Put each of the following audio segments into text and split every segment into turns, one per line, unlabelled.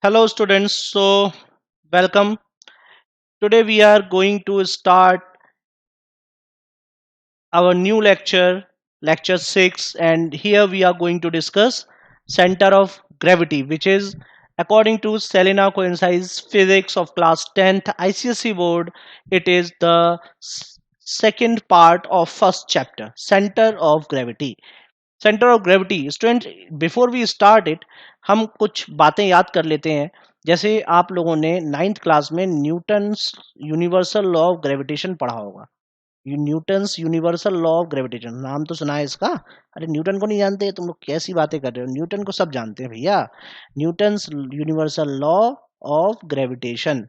Hello students, welcome. Today we are going to start our new lecture, lecture 6, and here we are going to discuss center of gravity, which is according to Selena Coincide's physics of class 10th ICSE board, it is the second part of first chapter, center of gravity. Centre of gravity student before we start it हम कुछ बातें याद कर लेते हैं। जैसे आप लोगों ने नाइन्थ क्लास में Newton's universal law of gravitation पढ़ा होगा। Newton's universal law of gravitation नाम तो सुना है इसका। अरे न्यूटन को नहीं जानते तुम लोग, कैसी बातें कर रहे हो? न्यूटन को सब जानते हैं भैया। Newton's universal law of gravitation,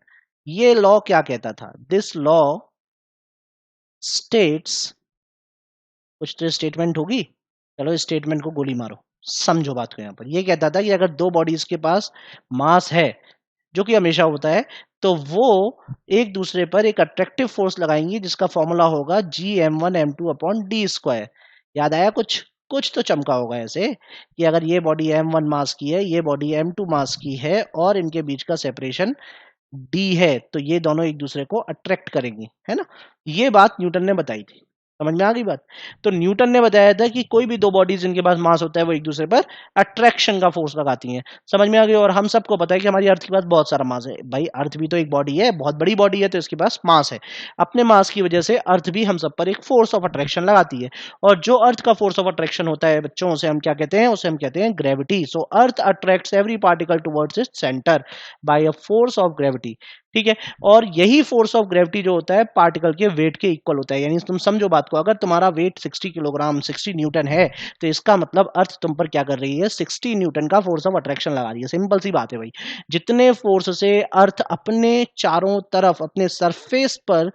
ये लॉ क्या कहता था? दिस लॉ स्टेट्स, कुछ तो स्टेटमेंट होगी, चलो इस स्टेटमेंट को गोली मारो, समझो बात को। यहाँ पर ये कहता था कि अगर दो बॉडीज के पास मास है, जो कि हमेशा होता है, तो वो एक दूसरे पर एक अट्रैक्टिव फोर्स लगाएंगी जिसका फॉर्मूला होगा Gm1m2/d²। याद आया? कुछ कुछ तो चमका होगा ऐसे कि अगर ये बॉडी m1 मास की है, ये बॉडी m2 मास की है और इनके बीच का सेपरेशन d है, तो ये दोनों एक दूसरे को अट्रैक्ट करेंगी, है ना? ये बात न्यूटन ने बताई थी। समझ में आ गई बात? तो न्यूटन ने बताया था कि कोई भी दो बॉडीज जिनके पास मास होता है वो एक दूसरे पर अट्रैक्शन का फोर्स लगाती हैं। समझ में आ गई? और हम सबको पता है कि हमारी अर्थ के पास बहुत सारा मास है। भाई अर्थ भी तो एक बॉडी है, बहुत बड़ी बॉडी है, तो इसके पास मास है। अपने मास की वजह से अर्थ भी हम सब पर एक फोर्स ऑफ अट्रैक्शन लगाती है। और जो अर्थ का फोर्स ऑफ अट्रैक्शन होता है बच्चों, उसे हम क्या कहते हैं? उसे हम कहते हैं gravity. So earth attracts every particle towards its centre by a force of gravity. ठीक है। और यही फोर्स ऑफ ग्रेविटी जो होता है पार्टिकल के वेट के इक्वल होता है। यानी तुम समझो बात को, अगर तुम्हारा वेट 60 किलोग्राम 60 न्यूटन है, तो इसका मतलब अर्थ तुम पर क्या कर रही है? 60 न्यूटन का फोर्स ऑफ अट्रैक्शन लगा रही है। सिंपल सी बात है भाई। जितने फोर्स से अर्थ अपने चारों तरफ अपने सरफेस पर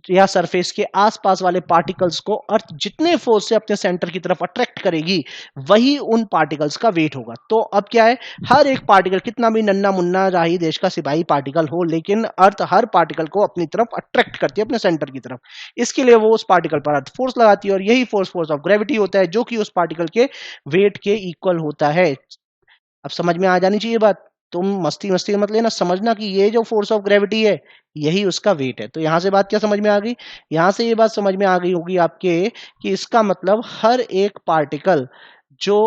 या सरफेस के आसपास वाले पार्टिकल्स को अर्थ जितने फोर्स से अपने सेंटर की तरफ अट्रैक्ट करेगी, वही उन पार्टिकल्स का वेट होगा। तो अब क्या है, हर एक पार्टिकल, कितना भी नन्ना मुन्ना राही देश का सिपाही पार्टिकल हो, लेकिन अर्थ हर पार्टिकल को अपनी तरफ अट्रैक्ट करती है, अपने सेंटर की तरफ। इसके लिए वो उस पार्टिकल पर अर्थ फोर्स लगाती है, और यही फोर्स फोर्स ऑफ ग्रेविटी होता है, जो कि उस पार्टिकल के वेट के इक्वल होता है। अब समझ में आ जानी चाहिए बात। तुम मस्ती मस्ती मत लेना, समझना कि ये जो फोर्स ऑफ ग्रेविटी है, यही उसका वेट है। तो यहां से बात क्या समझ में आ गई? यहां से ये बात समझ में आ गई होगी आपके कि इसका मतलब हर एक पार्टिकल जो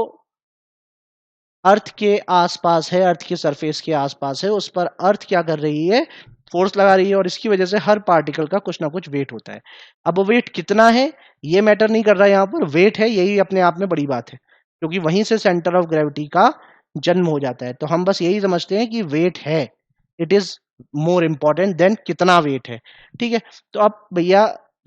अर्थ के आसपास है, अर्थ के सरफेस के आसपास है, उस पर अर्थ क्या कर रही है? फोर्स लगा रही है, और इसकी वजह से हर पार्टिकल का कुछ ना कुछ वेट होता है। अब वो वेट कितना है ये मैटर नहीं कर रहा है, यहाँ पर वेट है, यही अपने आप में बड़ी बात है, क्योंकि वहीं से सेंटर ऑफ ग्रेविटी का जन्म हो जाता है। तो हम बस यही समझते हैं कि वेट है, it is more important than कितना वेट है। ठीक है। तो अब भैया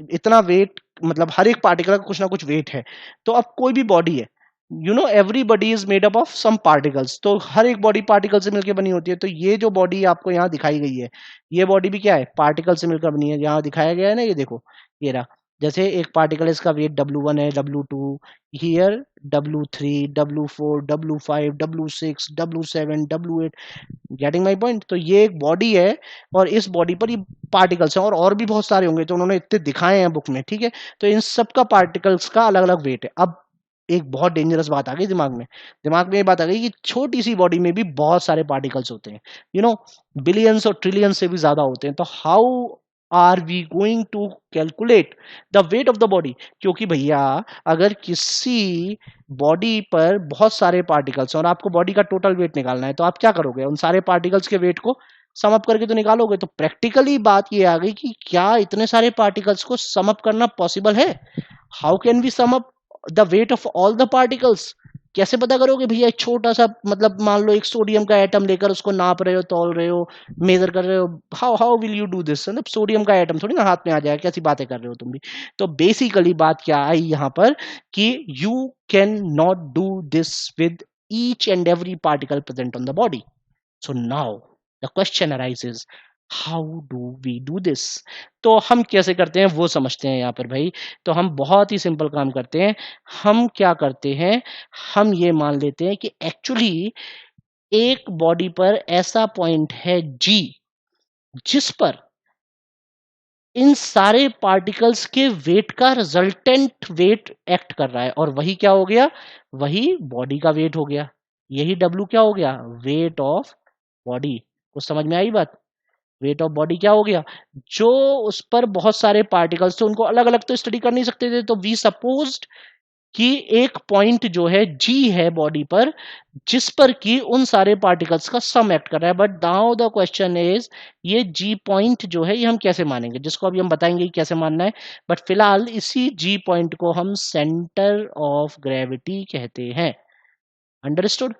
इतना वेट मतलब हर एक पार्टिकल का कुछ ना कुछ वेट है। तो अब कोई भी बॉडी है, you know every body is made up of some particles, तो हर एक बॉडी पार्टिकल से मिलकर बनी होती है। तो ये जो बॉडी आपको यहाँ दिखाई गई है, ये बॉडी भी क्या है? पार्टिकल से मिलकर बनी है। यहाँ दिखाया गया है ना, ये देखो, ये रहा। जैसे एक पार्टिकल, इसका वेट W1 है, W2, here W3, W4, W5, W6, W7, W8। Getting my point? तो ये एक बॉडी है, और इस बॉडी पर ये पार्टिकल्स हैं, और भी बहुत सारे होंगे, तो उन्होंने इतने दिखाए हैं बुक में। ठीक है। तो इन सब का पार्टिकल्स का अलग अलग वेट है। अब एक बहुत डेंजरस बात आ गई दिमाग में ये बात आ गई कि छोटी सी बॉडी में भी बहुत सारे पार्टिकल्स होते हैं, यू नो बिलियंस और ट्रिलियंस से भी ज्यादा होते हैं। तो how are we going to calculate the weight of the body? क्योंकि भैया अगर किसी बॉडी पर बहुत सारे पार्टिकल्स हैं और आपको बॉडी का टोटल वेट निकालना है, तो आप क्या करोगे? उन सारे पार्टिकल्स के वेट को सम अप करके तो निकालोगे। तो प्रैक्टिकली बात ये आ गई कि क्या इतने सारे पार्टिकल्स को सम अप करना पॉसिबल है? How can we sum up the weight of all the particles? कैसे पता करोगे भैया? एक छोटा सा, मतलब मान लो एक सोडियम का एटम लेकर उसको नाप रहे हो, तौल रहे हो, मेजर कर रहे हो। How how will you do this? मतलब सोडियम का एटम थोड़ी ना हाथ में आ जाएगा, कैसी बातें कर रहे हो तुम भी? तो बेसिकली बात क्या आई यहाँ पर कि you can not do this with each and every particle present on the body. So now the question arises, how do we do this? तो हम कैसे करते हैं वो समझते हैं यहाँ पर भाई। तो हम बहुत ही सिंपल काम करते हैं। हम क्या करते हैं, हम ये मान लेते हैं कि एक्चुअली एक बॉडी पर ऐसा पॉइंट है G, जिस पर इन सारे पार्टिकल्स के वेट का रिजल्टेंट वेट एक्ट कर रहा है, और वही क्या हो गया? वही बॉडी का वेट हो गया। यही W क्या हो गया? Weight of body. कुछ समझ में आई बात? वेट ऑफ बॉडी क्या हो गया? जो उस पर बहुत सारे पार्टिकल्स थे उनको अलग अलग तो स्टडी कर नहीं सकते थे, तो वी सपोज्ड कि एक पॉइंट जो है जी है बॉडी पर, जिस पर कि उन सारे पार्टिकल्स का सम एक्ट कर रहा है। But now the question is, ये जी पॉइंट जो है ये हम कैसे मानेंगे, जिसको अभी हम बताएंगे कि कैसे मानना है। बट फिलहाल इसी जी पॉइंट को हम सेंटर ऑफ ग्रेविटी कहते हैं। अंडरस्टूड?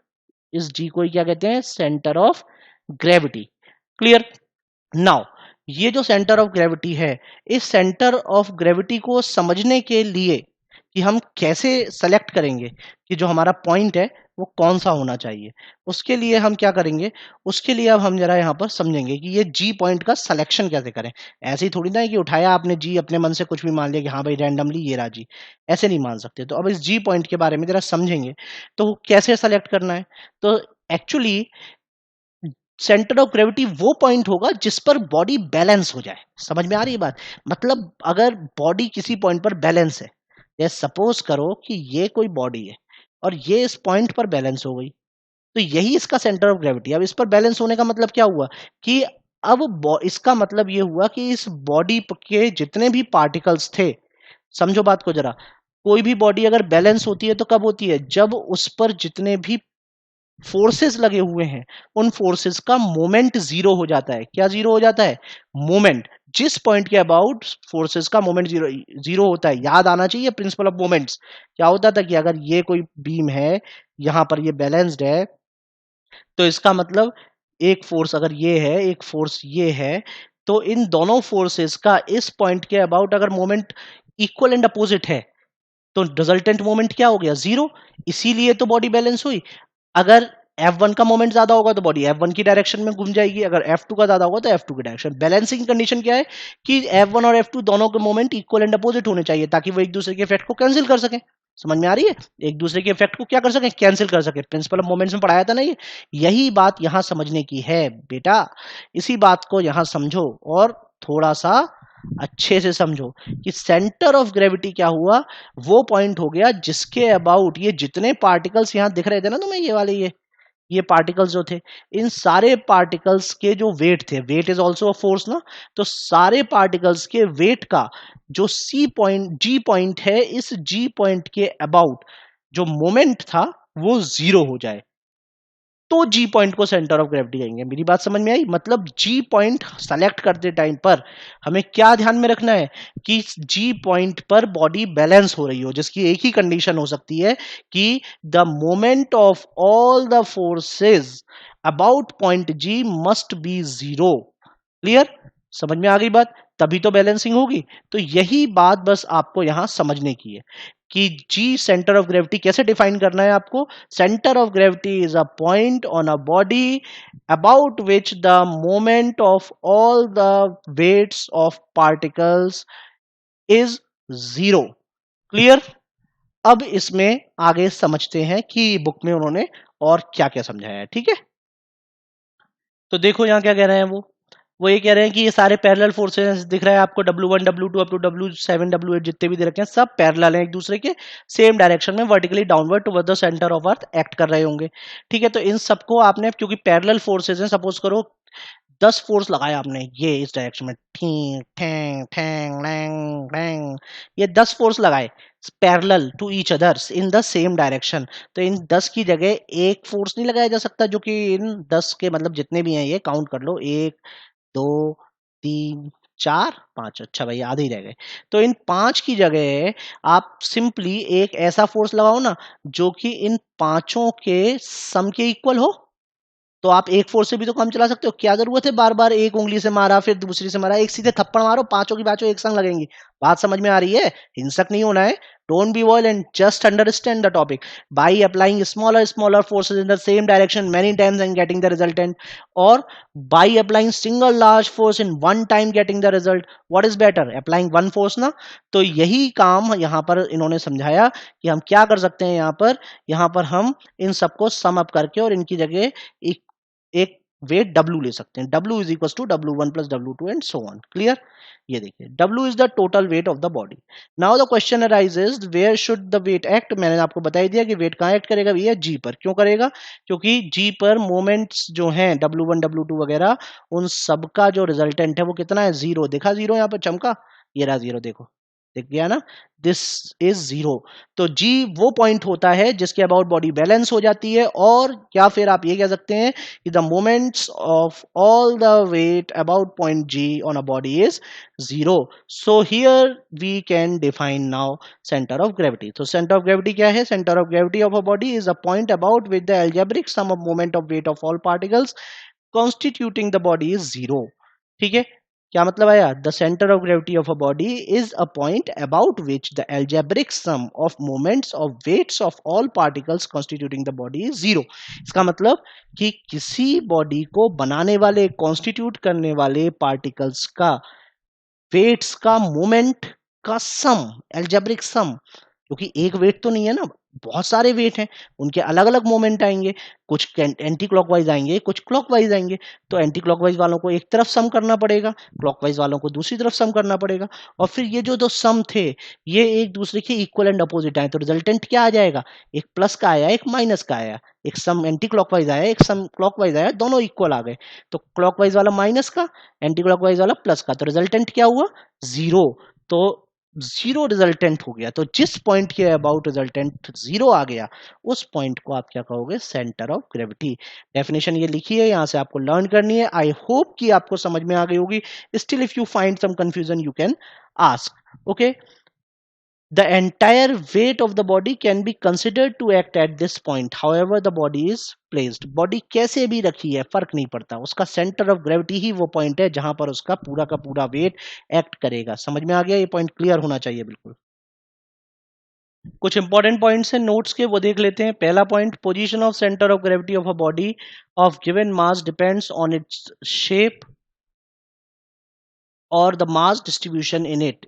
इस जी को ही क्या कहते हैं? Centre of gravity. Clear? Now ये जो सेंटर ऑफ ग्रेविटी है, इस सेंटर ऑफ ग्रेविटी को समझने के लिए कि हम कैसे सेलेक्ट करेंगे कि जो हमारा पॉइंट है वो कौन सा होना चाहिए, उसके लिए हम क्या करेंगे, उसके लिए अब हम जरा यहाँ पर समझेंगे कि ये जी पॉइंट का सिलेक्शन कैसे करें। ऐसे ही थोड़ी ना है कि उठाया आपने जी, अपने मन से कुछ भी मान लिया कि हाँ भाई रैंडमली ये रहा जी, ऐसे नहीं मान सकते। तो अब इस जी पॉइंट के बारे में जरा समझेंगे, तो कैसे सेलेक्ट करना है। तो एक्चुअली सेंटर ऑफ ग्रेविटी वो पॉइंट होगा जिस पर बॉडी बैलेंस हो जाए। समझ में आ रही है बात? मतलब अगर बॉडी किसी पॉइंट पर बैलेंस है, जैसे सपोज करो कि ये कोई बॉडी है और ये इस पॉइंट पर बैलेंस हो गई, तो यही इसका सेंटर ऑफ ग्रेविटी। अब इस पर बैलेंस होने का मतलब क्या हुआ कि अब इसका मतलब ये हुआ कि इस बॉडी के जितने भी पार्टिकल्स थे, समझो बात को जरा, कोई भी बॉडी अगर बैलेंस होती है तो कब होती है? जब उस पर जितने भी फोर्सेस लगे हुए हैं उन फोर्सेस का मोमेंट जीरो हो जाता है। क्या जीरो हो जाता है? मोमेंट। जिस पॉइंट के अबाउट फोर्सेस का मोमेंट जीरो जीरो होता है, याद आना चाहिए प्रिंसिपल ऑफ मोमेंट्स। क्या होता था कि अगर ये कोई बीम है, यहां पर ये बैलेंस्ड है, तो इसका मतलब एक फोर्स अगर ये है, एक फोर्स ये है, तो इन दोनों फोर्सेस का इस पॉइंट के अबाउट अगर मोमेंट इक्वल एंड अपोजिट है, तो रिजल्टेंट मोमेंट क्या हो गया? जीरो। इसीलिए तो बॉडी बैलेंस हुई। अगर F1 का मोमेंट ज्यादा होगा तो बॉडी F1 की डायरेक्शन में घूम जाएगी, अगर F2 का ज्यादा होगा तो F2 की डायरेक्शन। बैलेंसिंग कंडीशन क्या है कि F1 और F2 दोनों के मोमेंट इक्वल एंड अपोजिट होने चाहिए, ताकि वो एक दूसरे के इफेक्ट को कैंसिल कर सके। समझ में आ रही है? एक दूसरे के इफेक्ट को क्या कर सके? कैंसिल कर सके। प्रिंसिपल ऑफ मोमेंट्स में पढ़ाया था ना ये। यही बात यहां समझने की है बेटा। इसी बात को यहां समझो और थोड़ा सा अच्छे से समझो कि सेंटर ऑफ ग्रेविटी क्या हुआ? वो पॉइंट हो गया जिसके अबाउट ये जितने पार्टिकल्स यहां दिख रहे थे ना तुम्हें, ये वाले ये पार्टिकल्स जो थे, इन सारे पार्टिकल्स के जो वेट थे, weight is also a force ना, तो सारे पार्टिकल्स के वेट का जो सी पॉइंट जी पॉइंट है, इस जी पॉइंट के अबाउट जो मोमेंट था वो जीरो हो जाए, तो जी पॉइंट को सेंटर ऑफ ग्रेविटी कहेंगे। मेरी बात समझ में आई? मतलब जी पॉइंट सेलेक्ट करते टाइम पर हमें क्या ध्यान में रखना है कि जी पॉइंट पर बॉडी बैलेंस हो रही हो, जिसकी एक ही कंडीशन हो सकती है कि the moment of all the forces about point G must be zero. Clear? समझ में आ गई बात? तभी तो बैलेंसिंग होगी। तो यही बात बस आपको यहां समझने की है कि जी सेंटर ऑफ ग्रेविटी कैसे डिफाइन करना है आपको। Centre of gravity is a point on a body about which the moment of all the weights of particles is zero. Clear? अब इसमें आगे समझते हैं कि बुक में उन्होंने और क्या क्या समझाया है। ठीक है, तो देखो यहां क्या कह रहे हैं वो ये कह रहे हैं कि ये सारे पैरेलल फोर्सेस दिख रहा है आपको, W1 W2 up to W7 W8 जितने भी दे रखे हैं सब पैरेलल हैं एक दूसरे के, सेम डायरेक्शन में vertically downward toward the centre of earth act कर रहे होंगे। ठीक है, तो इन सबको आपने, क्योंकि पैरेलल फोर्सेस हैं, सपोज करो 10 फोर्स लगाया आपने ये इस डायरेक्शन में, ठीक ठैंग ठैंग लैंग लैंग, ये 10 फोर्स लगाए parallel to each others in the same direction, तो इन 10 की जगह एक फोर्स नहीं लगाया जा सकता, जो कि इन 10 के मतलब जितने भी हैं ये काउंट कर लो, 1 2 3 4 5, अच्छा भाई आधे ही रह गए। तो इन 5 की जगह आप सिंपली एक ऐसा फोर्स लगाओ ना जो कि इन पांचों के सम के इक्वल हो, तो आप एक फोर्स से भी तो काम चला सकते हो। क्या जरूरत है बार बार एक उंगली से मारा फिर दूसरी से मारा, एक सीधे थप्पड़ मारो, पांचों की पांचों एक संग लगेंगी। बात समझ में आ रही है? हिंसक नहीं होना है, don't be violent, just understand the topic. By applying smaller smaller forces in the same direction many times and getting the resultant, और by applying single large force in one time getting the result, what is better? Applying one force ना। तो यही काम यहाँ पर इन्होंने समझाया कि हम क्या कर सकते हैं। यहाँ पर हम इन सबको सम अप करके और इनकी जगह एक वेट W ले सकते हैं। W is equal to W1 plus W2 and so on. Clear? ये देखिए W is the total weight of the body. Now the question arises where should the weight act. मैंने आपको बता ही दिया कि वेट कहाँ एक्ट करेगा भैया, G पर। क्यों करेगा? क्योंकि G पर मोमेंट्स जो हैं W1 W2 वगैरह उन सबका जो रिजल्टेंट है वो कितना है, 0। देखा 0 यहाँ पर चमका, ये रहा 0, देखो दिख गया ना, दिस इज 0। तो G वो पॉइंट होता है जिसके अबाउट बॉडी बैलेंस हो जाती है, और या फिर आप ये कह सकते हैं कि the moments of all the weight about point G on a body is 0। So here we can define now centre of gravity. तो सेंटर ऑफ ग्रेविटी क्या है? Centre of gravity of a body is a point about with the algebraic sum of moment of weight of all particles constituting the body is 0। ठीक है, क्या मतलब आया? The centre of gravity of a body is a point about which the algebraic sum of moments of weights of all particles constituting the body is 0। इसका मतलब कि किसी body को बनाने वाले, कॉन्स्टिट्यूट करने वाले पार्टिकल्स का वेट्स का मोमेंट का सम, एल्जेब्रिक सम, क्योंकि एक वेट तो नहीं है ना, बहुत सारे वेट हैं, उनके अलग अलग मोमेंट आएंगे, कुछ एंटी क्लॉकवाइज आएंगे, कुछ क्लॉकवाइज आएंगे। तो एंटी क्लॉकवाइज वालों को एक तरफ सम करना पड़ेगा, क्लॉकवाइज वालों को दूसरी तरफ सम करना पड़ेगा, और फिर ये जो दो सम थे ये एक दूसरे के इक्वल एंड अपोजिट आए, तो रिजल्टेंट क्या आ जाएगा? एक प्लस का आया, एक माइनस का आया, एक सम एंटी क्लॉकवाइज आया, एक सम क्लॉकवाइज आया, दोनों इक्वल आ गए। तो क्लॉकवाइज वाला माइनस का, एंटी क्लॉकवाइज वाला प्लस का, तो रिजल्टेंट क्या हुआ? 0। तो 0 रिजल्टेंट हो गया। तो जिस पॉइंट के अबाउट रिजल्टेंट 0 आ गया उस पॉइंट को आप क्या कहोगे? Centre of gravity. डेफिनेशन ये लिखी है, यहां से आपको लर्न करनी है। आई होप कि आपको समझ में आ गई होगी। Still if you find some confusion you can ask. Okay, the entire weight of the body can be considered to act at this point however the body is placed। body कैसे भी रखी है फर्क नहीं पड़ता, उसका सेंटर ऑफ ग्रेविटी ही वो point है जहां पर उसका पूरा का पूरा वेट एक्ट करेगा। समझ में आ गया? ये पॉइंट क्लियर होना चाहिए बिल्कुल। कुछ इंपॉर्टेंट पॉइंट्स हैं नोट्स के, वो देख लेते हैं। पहला point, position of centre of gravity of a body of given mass depends on its shape और the mass distribution in it.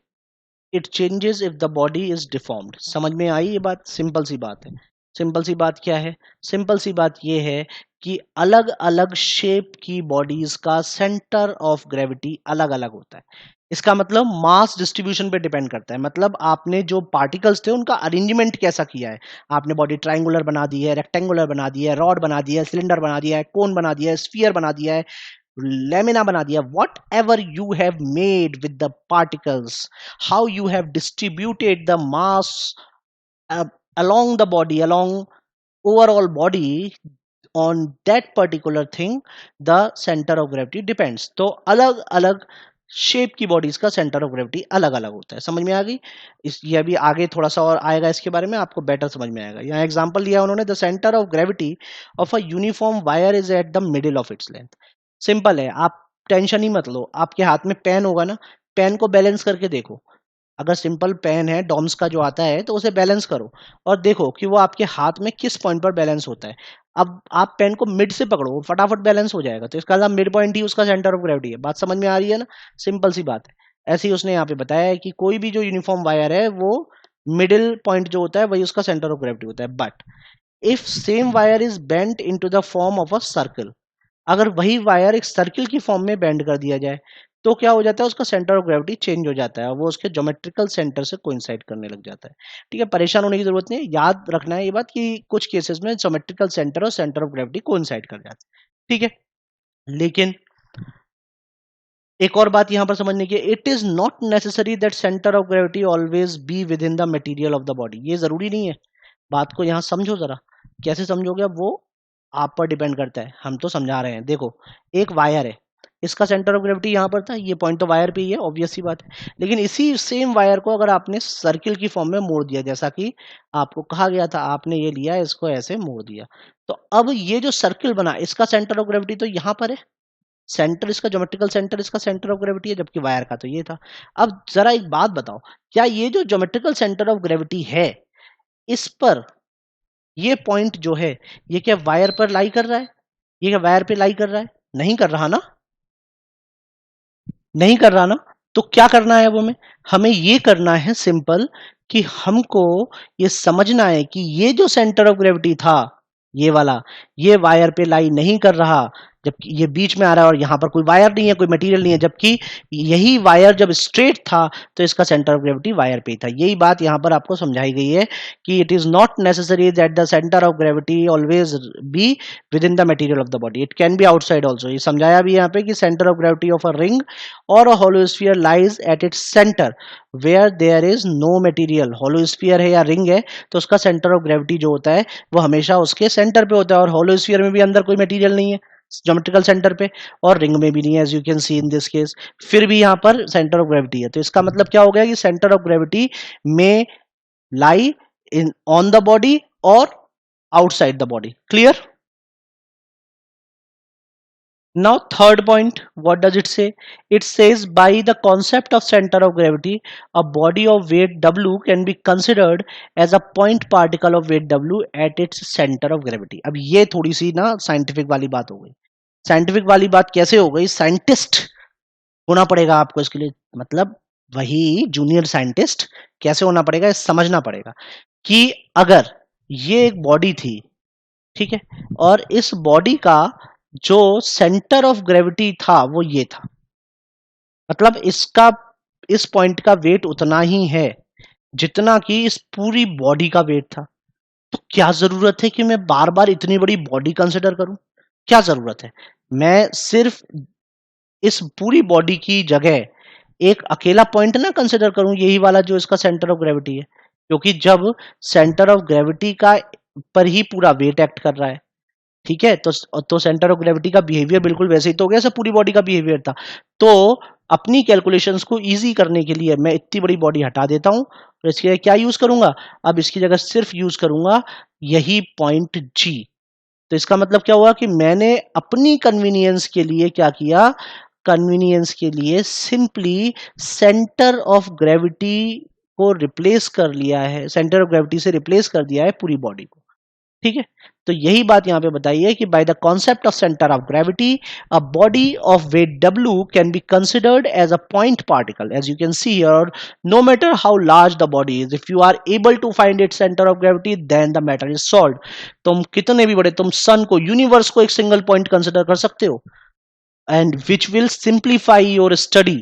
It changes if the body is deformed. समझ में आई ये बात? सिंपल सी बात है। सिंपल सी बात क्या है? सिंपल सी बात ये है कि अलग अलग शेप की बॉडीज का सेंटर ऑफ ग्रेविटी अलग अलग होता है। इसका मतलब मास डिस्ट्रीब्यूशन पे डिपेंड करता है। मतलब आपने जो पार्टिकल्स थे उनका अरेंजमेंट कैसा किया है। आपने बॉडी ट्राइंगुलर बना दी है, रेक्टेंगुलर बना दी है, रॉड बना दिया है, सिलेंडर बना दिया है, कोन बना दिया है, स्फीयर बना दिया है, lamina बना दिया, whatever you have made with the particles, how you have distributed the mass uh, along the body, along overall body, on that particular thing the center of gravity depends। तो अलग अलग shape की bodies का centre of gravity अलग अलग होता है। समझ में आ गई? इस ये अभी आगे थोड़ा सा और आएगा, इसके बारे में आपको बेटर समझ में आएगा। यहाँ एग्जांपल लिया उन्होंने, the centre of gravity of a uniform wire is at the middle of its length. Simple है, आप टेंशन ही मत लो। आपके हाथ में पेन होगा ना, पेन को बैलेंस करके देखो। अगर सिंपल पेन है डॉम्स का जो आता है तो उसे बैलेंस करो और देखो कि वो आपके हाथ में किस पॉइंट पर बैलेंस होता है। अब आप पेन को मिड से पकड़ो, वो फटाफट बैलेंस हो जाएगा, तो इसका मतलब मिड पॉइंट ही उसका सेंटर ऑफ ग्रेविटी है। बात समझ में आ रही है ना? सिंपल सी बात है। ऐसे ही उसने यहाँ पे बताया है कि कोई भी जो यूनिफॉर्म वायर है वो मिडिल पॉइंट जो होता है वही उसका सेंटर ऑफ ग्रेविटी होता है। But if same wire is bent into the form of a circle, अगर वही वायर एक सर्किल की फॉर्म में बेंड कर दिया जाए तो क्या हो जाता है? उसका सेंटर ऑफ ग्रेविटी चेंज हो जाता है और वो उसके ज्योमेट्रिकल सेंटर से कोइंसाइड करने लग जाता है। ठीक है, परेशान होने की जरूरत नहीं है। याद रखना है ये बात कि कुछ केसेस में ज्योमेट्रिकल सेंटर और सेंटर ऑफ ग्रेविटी कोइंसाइड कर जाते हैं। ठीक है, लेकिन एक और बात यहां पर समझने की, it is not necessary that centre of gravity always be within the material of the body. ये जरूरी नहीं है। बात को यहां समझो जरा। कैसे समझोगे वो आप पर डिपेंड करता है, हम तो समझा रहे हैं। देखो, एक वायर है, इसका सेंटर ऑफ ग्रेविटी यहाँ पर था, ये पॉइंट तो वायर पे ही है, ऑब्वियस सी बात है। लेकिन इसी सेम वायर को अगर आपने सर्किल की फॉर्म में मोड़ दिया, जैसा कि आपको कहा गया था, आपने ये लिया, इसको ऐसे मोड़ दिया, तो अब ये जो सर्किल बना इसका सेंटर ऑफ ग्रेविटी तो यहाँ पर है। सेंटर इसका, ज्योमेट्रिकल सेंटर इसका सेंटर ऑफ ग्रेविटी है, जबकि वायर का तो ये था। अब जरा एक बात बताओ, क्या ये जो ज्योमेट्रिकल सेंटर ऑफ ग्रेविटी है, इस पर ये पॉइंट जो है ये क्या वायर पर लाई कर रहा है? ये क्या वायर पे लाई कर रहा है? नहीं कर रहा ना? नहीं कर रहा ना? तो क्या करना है वो हमें ये करना है सिंपल कि हमको ये समझना है कि ये जो सेंटर ऑफ ग्रेविटी था, ये वाला, ये वायर पे लाई नहीं कर रहा, जबकि ये बीच में आ रहा है और यहाँ पर कोई वायर नहीं है, कोई मटेरियल नहीं है, जबकि यही वायर जब स्ट्रेट था तो इसका सेंटर ऑफ ग्रेविटी वायर पे ही था। यही बात यहाँ पर आपको समझाई गई है कि it is not necessary that the centre of gravity always be within the material of the body, it can be outside also. ये समझाया भी यहाँ पे कि centre of gravity of a ring और a hollow sphere lies at its centre where there is no material. Hollow sphere है या ring है तो उसका सेंटर ऑफ ग्रेविटी जो होता है वो हमेशा उसके सेंटर पे होता है, और होलो स्फीयर में भी अंदर कोई मटेरियल नहीं है ज्योमेट्रिकल सेंटर पे, और रिंग में भी नहीं है as you can see in this case. फिर भी यहाँ पर सेंटर ऑफ ग्रेविटी है, तो इसका मतलब क्या हो गया कि सेंटर ऑफ ग्रेविटी में लाई इन ऑन द बॉडी और outside the body. Clear? Now third point, what does it say? It says by the concept of center of gravity, a body of weight W can be considered as a point particle of weight W at its center of gravity. अब ये थोड़ी सी ना scientific वाली बात हो गई। Scientific वाली बात कैसे हो गई? साइंटिस्ट होना पड़ेगा आपको इसके लिए, मतलब वही जूनियर साइंटिस्ट कैसे होना पड़ेगा, समझना पड़ेगा कि अगर ये एक बॉडी थी, ठीक है, और इस बॉडी का जो सेंटर ऑफ ग्रेविटी था वो ये था, मतलब इसका इस पॉइंट का वेट उतना ही है जितना कि इस पूरी बॉडी का वेट था। तो क्या जरूरत है कि मैं बार बार इतनी बड़ी बॉडी कंसिडर करूं? क्या जरूरत है? मैं सिर्फ इस पूरी बॉडी की जगह एक अकेला पॉइंट ना कंसिडर करूं, यही वाला जो इसका सेंटर ऑफ ग्रेविटी है, क्योंकि जब सेंटर ऑफ ग्रेविटी का पर ही पूरा वेट एक्ट कर रहा है, ठीक है, तो सेंटर ऑफ ग्रेविटी का बिहेवियर बिल्कुल वैसे ही तो हो गया, सब पूरी बॉडी का बिहेवियर था। तो अपनी कैलकुलेशंस को इजी करने के लिए मैं इतनी बड़ी बॉडी हटा देता हूं, तो इसके लिए क्या यूज करूंगा? अब इसकी जगह सिर्फ यूज करूंगा यही पॉइंट जी। तो इसका मतलब क्या हुआ कि मैंने अपनी कन्वीनियंस के लिए क्या किया? कन्वीनियंस के लिए सिंपली सेंटर ऑफ ग्रेविटी को रिप्लेस कर लिया है, सेंटर ऑफ ग्रेविटी से रिप्लेस कर दिया है पूरी बॉडी को। ठीक है, तो यही बात यहां पे बताई है कि by the concept of centre of gravity a body of weight W can be considered as a point particle, as you can see here, no matter how large the body is, if you are able to find it centre of gravity then the matter is solved. तुम कितने भी बड़े, तुम सन को, universe को एक single point consider कर सकते हो, and which will simplify your study.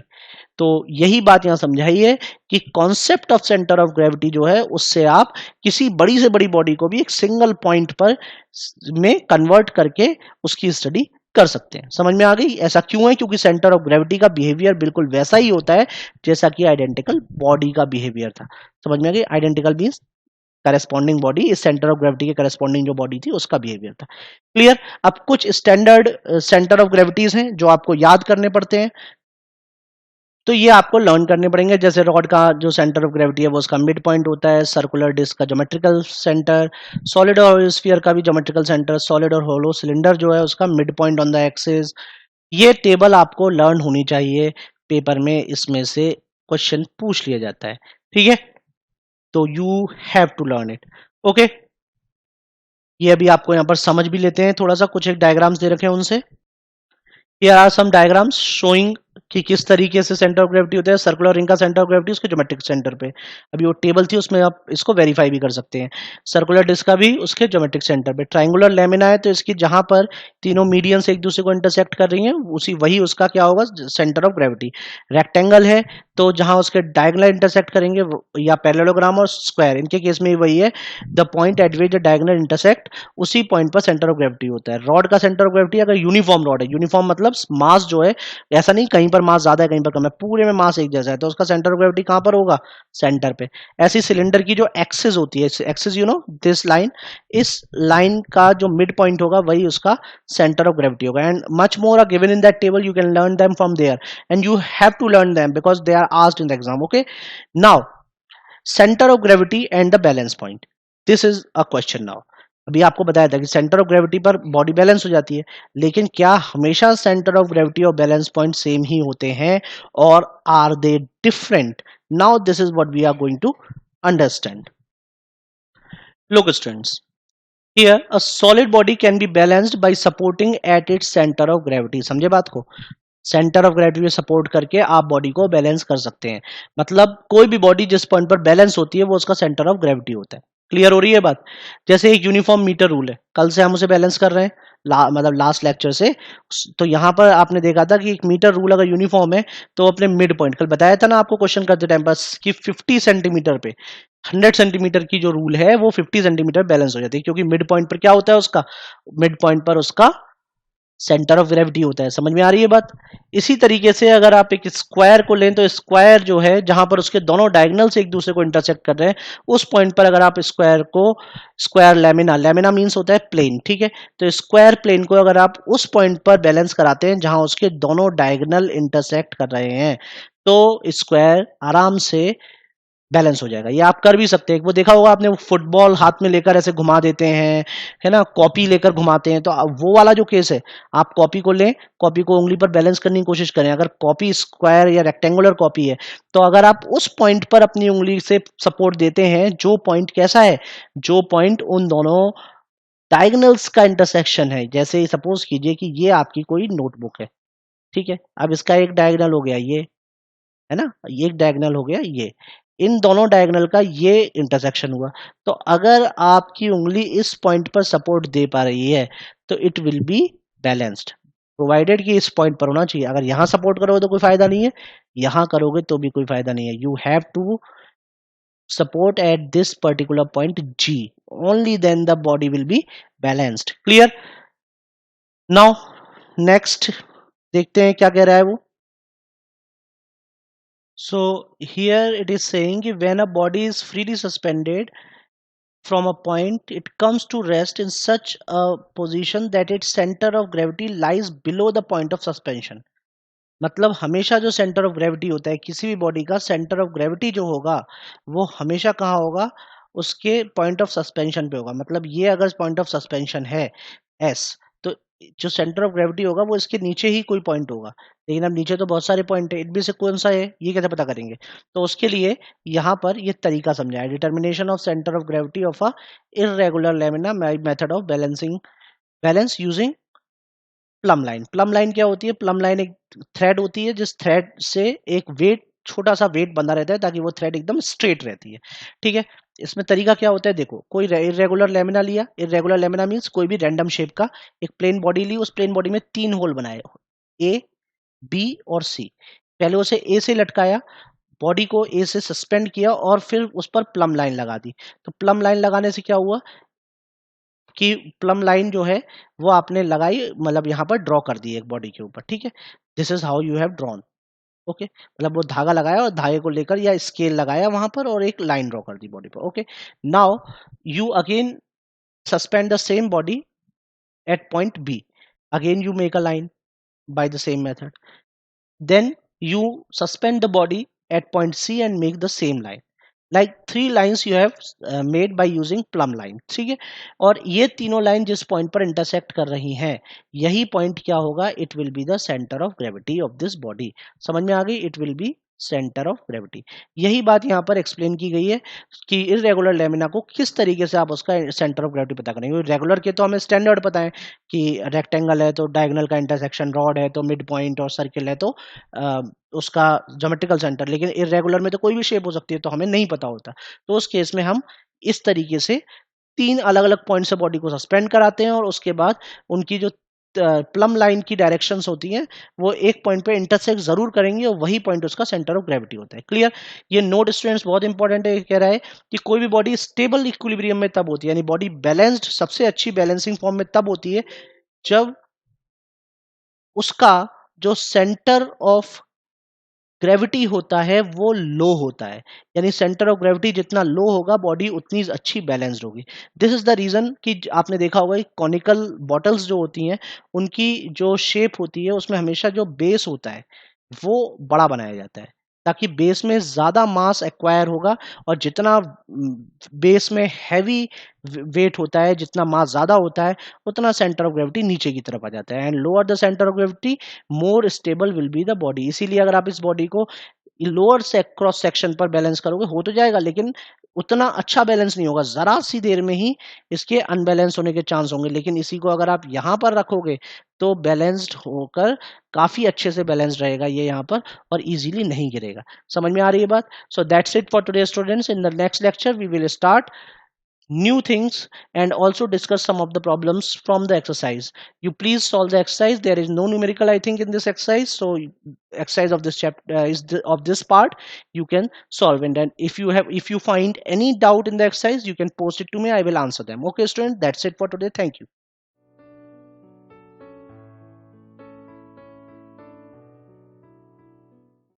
तो यही बात यहां समझाई है कि concept of centre of gravity जो है उससे आप किसी बड़ी से बड़ी बॉडी को भी एक सिंगल पॉइंट पर में कन्वर्ट करके उसकी स्टडी कर सकते हैं। समझ में आ गई? ऐसा क्यों है? क्योंकि सेंटर ऑफ ग्रेविटी का बिहेवियर बिल्कुल वैसा ही होता है जैसा कि आइडेंटिकल बॉडी का बिहेवियर था। समझ में आ गई? आइडेंटिकल मींस करेस्पॉन्डिंग बॉडी, इस सेंटर ऑफ ग्रेविटी के करेस्पॉन्डिंग जो बॉडी थी उसका बिहेवियर था। क्लियर? अब कुछ स्टैंडर्ड सेंटर ऑफ ग्रेविटीज हैं जो आपको याद करने पड़ते हैं, तो ये आपको लर्न करने पड़ेंगे। जैसे रॉड का जो सेंटर ऑफ ग्रेविटी है वो उसका मिड पॉइंट होता है, सर्कुलर डिस्क का ज्योमेट्रिकल सेंटर, सॉलिड और स्फीयर का भी ज्योमेट्रिकल सेंटर, सॉलिड और होलो सिलेंडर जो है उसका mid point on the axis. ये टेबल आपको लर्न होनी चाहिए, पेपर में इसमें से क्वेश्चन पूछ लिया जाता है, ठीक है, तो you have to learn it. Okay, ये अभी आपको यहाँ पर समझ भी लेते हैं थोड़ा सा, कुछ एक डायग्राम्स दे रखे हैं उनसे। Here are some diagrams showing कि किस तरीके से सेंटर ऑफ ग्रेविटी होता है। सर्कुलर रिंग का सेंटर ऑफ ग्रेविटी उसके ज्योमेट्रिक सेंटर पे, अभी वो टेबल थी उसमें आप इसको वेरीफाई भी कर सकते हैं। सर्कुलर डिस्क का भी उसके ज्योमेट्रिक सेंटर पे। ट्रायंगुलर लेमिना है तो इसकी जहां पर तीनों मीडियन से एक दूसरे को इंटरसेक्ट कर रही हैं उसी वही उसका क्या होगा? Centre of gravity. रेक्टेंगल है तो जहां उसके डायगोनल इंटरसेक्ट करेंगे, या पैरेललोग्राम और स्क्वायर, इनके केस में वही है, the point eight which the diagonal intersect, उसी पॉइंट पर सेंटर ऑफ ग्रेविटी होता है। रॉड का सेंटर ऑफ ग्रेविटी अगर यूनिफॉर्म रॉड है, यूनिफॉर्म मतलब मास जो है ऐसा नहीं कहीं पर मास ज्यादा है कहीं पर कम है, पूरे में मास एक जैसा है, तो उसका सेंटर ऑफ ग्रेविटी कहां पर होगा? सेंटर पे। ऐसी सिलेंडर की जो एक्सिस होती है, axis you know this line, इस लाइन का जो मिड पॉइंट होगा वही उसका सेंटर ऑफ ग्रेविटी होगा। And much more are given in that table, you can learn them from there and you have to learn them because they are asked in the exam. Okay, now centre of gravity and the balance point, this is a question now. अभी आपको बताया था कि centre of gravity पर body balance हो जाती है, लेकिन क्या हमेशा सेंटर ऑफ ग्रेविटी और बैलेंस पॉइंट सेम ही होते हैं, और are they different? Now this is what we are going to understand. Look students, here a solid body can be balanced by supporting at its centre of gravity. समझे बात को? Centre of gravity पे support करके आप body को balance कर सकते हैं, मतलब कोई भी बॉडी जिस पॉइंट पर बैलेंस होती है वो उसका सेंटर ऑफ ग्रेविटी होता है। क्लियर हो रही है बात? जैसे एक यूनिफॉर्म मीटर रूल है, कल से हम उसे बैलेंस कर रहे हैं, मतलब लास्ट लेक्चर से। तो यहाँ पर आपने देखा था कि एक मीटर रूल अगर यूनिफॉर्म है तो अपने मिड पॉइंट, कल बताया था ना आपको क्वेश्चन करते टाइम बस कि 50 सेंटीमीटर पे 100 सेंटीमीटर की जो रूल है वो 50 सेंटीमीटर बैलेंस हो जाती है, क्योंकि मिड पॉइंट पर क्या होता है उसका, मिड पॉइंट पर उसका सेंटर ऑफ ग्रेविटी होता है। समझ में आ रही है बात? इसी तरीके से अगर आप एक स्क्वायर को लें तो स्क्वायर जो है जहां पर उसके दोनों डायगोनल से एक दूसरे को इंटरसेक्ट कर रहे हैं, उस पॉइंट पर अगर आप स्क्वायर को, स्क्वायर लेमिना, लेमिना मीन्स होता है प्लेन, ठीक है, तो स्क्वायर प्लेन को अगर आप उस पॉइंट पर बैलेंस कराते हैं जहां उसके दोनों डायगोनल इंटरसेक्ट कर रहे हैं, तो स्क्वायर आराम से बैलेंस हो जाएगा। ये आप कर भी सकते हैं। वो देखा होगा आपने, वो फुटबॉल हाथ में लेकर ऐसे घुमा देते हैं, है ना, कॉपी लेकर घुमाते हैं, तो वो वाला जो केस है, आप कॉपी को लें, कॉपी को उंगली पर बैलेंस करने की कोशिश करें। अगर कॉपी स्क्वायर या रेक्टेंगुलर कॉपी है तो अगर आप उस पॉइंट पर अपनी उंगली से सपोर्ट देते हैं, जो पॉइंट कैसा है, जो पॉइंट उन दोनों डायगोनल्स का इंटरसेक्शन है, जैसे सपोज कीजिए कि ये आपकी कोई नोटबुक है, ठीक है, अब इसका एक डायगोनल हो गया ये, है ना, ये एक डायगोनल हो गया ये, इन दोनों डायगोनल का ये इंटरसेक्शन हुआ, तो अगर आपकी उंगली इस पॉइंट पर सपोर्ट दे पा रही है तो it will be balanced, provided कि इस पॉइंट पर होना चाहिए। अगर यहां सपोर्ट करोगे तो कोई फायदा नहीं है, यहां करोगे तो भी कोई फायदा नहीं है। You have to support at this particular point G, only then the body will be balanced. Clear? Now next देखते हैं क्या कह रहा है वो। So here it is saying कि when a body is freely suspended from a point, it comes to rest in such a position that its center of gravity lies below the point of suspension. मतलब हमेशा जो centre of gravity होता है किसी भी body का, centre of gravity जो होगा वो हमेशा कहाँ होगा, उसके पॉइंट ऑफ सस्पेंशन पे होगा। मतलब ये अगर पॉइंट ऑफ सस्पेंशन है एस, तो जो सेंटर ऑफ ग्रेविटी होगा वो इसके नीचे ही कोई पॉइंट होगा, लेकिन अब नीचे तो बहुत सारे पॉइंट है, इनमें से कौन सा है ये कैसे पता करेंगे? तो उसके लिए यहाँ पर ये तरीका समझाया, determination of centre of gravity of a irregular lamina method of balancing, balance using plum line. Plum line क्या होती है? प्लम लाइन एक थ्रेड होती है जिस थ्रेड से एक वेट, छोटा सा वेट बंधा रहता है ताकि वो थ्रेड एकदम स्ट्रेट रहती है, ठीक है। इसमें तरीका क्या होता है, देखो, कोई इरेगुलर लेमिना लिया, इरेगुलर लेमिना मींस कोई भी रैंडम शेप का एक प्लेन बॉडी ली, उस प्लेन बॉडी में 3 होल बनाए, ए, बी और सी। पहले उसे ए से लटकाया, बॉडी को ए से सस्पेंड किया और फिर उस पर प्लम लाइन लगा दी। तो प्लम लाइन लगाने से क्या हुआ कि प्लम लाइन जो है वो आपने लगाई, मतलब यहाँ पर ड्रॉ कर दी एक बॉडी के ऊपर, ठीक है। This is how you have drawn, okay, मतलब वो धागा लगाया और धागे को लेकर या स्केल लगाया वहां पर और एक लाइन ड्रॉ कर दी बॉडी पर, okay. Now you again suspend the same body at point B, again you make a line by the same method, then you suspend the body at point C and make the same line, like 3 lines you have made by using plumb line, ठीक है। और ये तीनों line जिस point पर intersect कर रही हैं, यही पॉइंट क्या होगा, it will be the centre of gravity of this body. समझ में आ गई? It will be centre of gravity. यही बात यहाँ पर एक्सप्लेन की गई है कि इरेगुलर लेमिना को किस तरीके से आप उसका सेंटर ऑफ ग्रेविटी पता करेंगे। रेगुलर के तो हमें स्टैंडर्ड पता है कि रेक्टेंगल है तो डायगोनल का इंटरसेक्शन, रॉड है तो मिड पॉइंट, और सर्किल है तो उसका ज्योमेट्रिकल सेंटर, लेकिन इरेगुलर में तो कोई भी शेप हो सकती है तो हमें नहीं पता होता। तो उस केस में हम इस तरीके से 3 अलग अलग पॉइंट से बॉडी को सस्पेंड कराते हैं और उसके बाद उनकी जो प्लम लाइन की डायरेक्शंस होती हैं वो एक पॉइंट पे इंटरसेक्ट जरूर करेंगे और वही पॉइंट उसका सेंटर ऑफ ग्रेविटी होता है। क्लियर? ये नोट स्टूडेंट्स बहुत इंपॉर्टेंट है। कह रहा है कि कोई भी बॉडी स्टेबल इक्विलिब्रियम में तब होती है, यानी बॉडी बैलेंस्ड, सबसे अच्छी बैलेंसिंग फॉर्म में तब होती है जब उसका जो सेंटर ऑफ ग्रेविटी होता है वो लो होता है, यानी सेंटर ऑफ ग्रेविटी जितना लो होगा बॉडी उतनी अच्छी बैलेंस्ड होगी। दिस इज द रीजन कि आपने देखा होगा कॉनिकल बॉटल्स जो होती हैं उनकी जो शेप होती है उसमें हमेशा जो बेस होता है वो बड़ा बनाया जाता है, ताकि बेस में ज्यादा मास एक्वायर होगा, और जितना बेस में हैवी वेट होता है, जितना मास ज्यादा होता है, उतना सेंटर ऑफ ग्रेविटी नीचे की तरफ आ जाता है, and lower the centre of gravity more stable will be the body. इसीलिए अगर आप इस बॉडी को लोअर से क्रॉस सेक्शन पर बैलेंस करोगे हो तो जाएगा, लेकिन उतना अच्छा बैलेंस नहीं होगा, जरा सी देर में ही इसके अनबैलेंस होने के चांस होंगे। लेकिन इसी को अगर आप यहाँ पर रखोगे तो बैलेंस्ड होकर काफी अच्छे से बैलेंस्ड रहेगा ये यहाँ पर, और इजीली नहीं गिरेगा। समझ में आ रही है बात? So that's it for today students. In the next lecture we will start new things and also discuss some of the problems from the exercise. You please solve the exercise. There is no numerical, I think, in this exercise. So exercise of this chapter of this part you can solve. And then if you find any doubt in the exercise, you can post it to me. I will answer them. Okay, student, that's it for today. Thank you.